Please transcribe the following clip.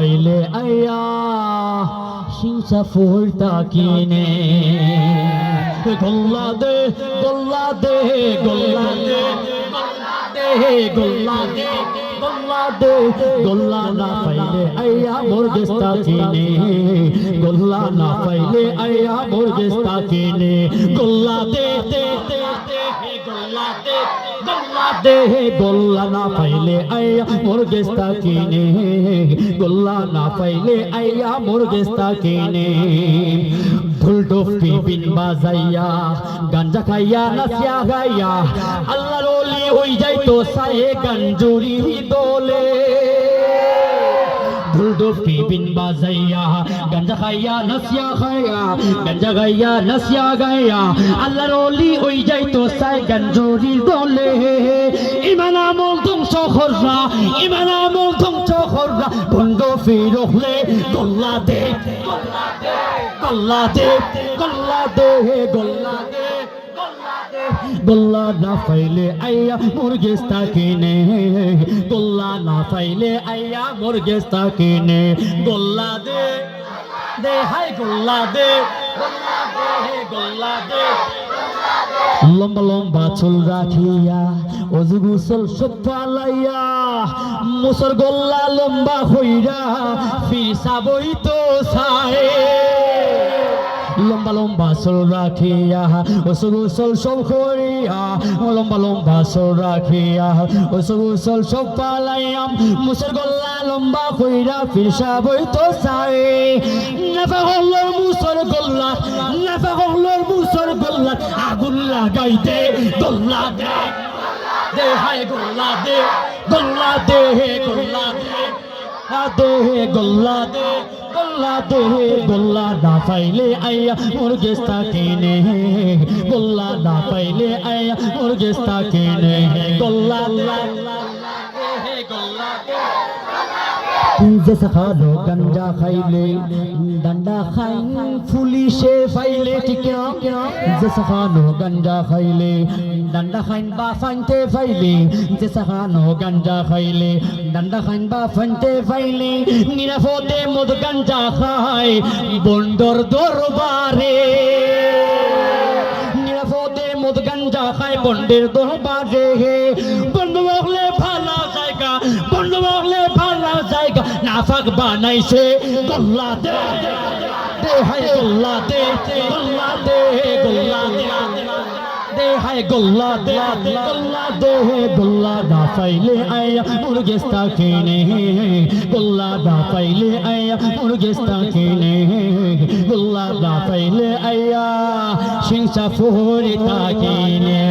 পাইলে আয়া সিংসা ফুলটা কিনে গোল্লা দে গোল্লা দে গোল্লা দে গোল্লা দে গোল্লা দে গোল্লা না পাইলে আয়া মোর গেস্তা কিনে গোল্লা না পাইলে আয়া মোর গেস্তা কিনে গোল্লা দে দে দে দে গোল্লা দে গোল্লা দে গোল্লা না পাইলে আয়া মোর গেস্তা কিনে গোল্লা না পাইলে আয়া মোর গেস্তা কিনে ঢোল ডফি বিন বাজাইয়া গাঞ্জা খাইয়া নাচিয়া গাইয়া আল্লাহর ওলি হই যাইতো সায়ে গঞ্জুরি দোলে ঢোল ডফি বিন বাজাইয়া গাঞ্জা খাইয়া নাচিয়া খাইয়া গাঞ্জা গাইয়া নাচিয়া গাইয়া আল্লাহর ওলি হই যাইতো সায়ে গঞ্জুরি দোলে ইমান আমল ধ্বংস কররা ইমান আমল ধ্বংস কররা ভণ্ড ফিরহলে গোল্লা দে গোল্লা দে গোল্লা দে গোল্লা দে গোল্লা না পাইলে আয়া মোর গেস্তা কিনে গোল্লা না পাইলে আয়া মোর গেস্তা কিনে গোল্লা দে দে হাই গোল্লা দে গোল্লা দে গোল্লা দে লম্বা লম্বা চুল রাখিয়া অজু গোসল সব পালাইয়া মুসর গোল্লা লম্বা হইরা ফিসাবই তো সায়ে লম্বা লম্বা চুল রাখিয়া অজু গোসল সব করিয়া লম্বা লম্বা চুল রাখিয়া অজু গোসল সব পালাইয়া মুসর গোল্লা লম্বা হইরা ফিসাবই তো সায়ে নাফা হল্লোর মুসর গোল্লা নাফা হল্লোর মুসর গোল্লা আগুন লাগাইতে গোল্লা দে দে হাই গোল্লা দে গোল্লা দে গোল্লা দে দে গোল্লা দে গোল্লা দে গোল্লা না পাইলে আয়া মোর গেস্তা কিনে গোল্লা না পাইলে আয়া মোর গেস্তা কিনে গোল্লা গোল্লা দে जैसा खालो गंजा खाइले डंडा खाइन पुलिसे फाइले टिक्या जैसा खालो गंजा खाइले डंडा खाइन बा फाइनते फाइले जैसा खालो गंजा खाइले डंडा खाइन बा फाइनते फाइले निराफते मद गंजा खाय बंदर दरबारे निराफते मद गंजा खाय बंदर दरबारे बंद बगले भाला जायगा बंद बगले भाला जायगा नाफक बानाइसे गोल्ला दे दे हाय गोल्ला दे गोल्ला दे गोल्ला दे दे हाय गोल्ला दे गोल्ला दे गोल्ला ना पाइले आया मोर गेस्ता किने गोल्ला ना पाइले आया मोर गेस्ता किने गोल्ला ना पाइले आया सिंसा फुरिता किने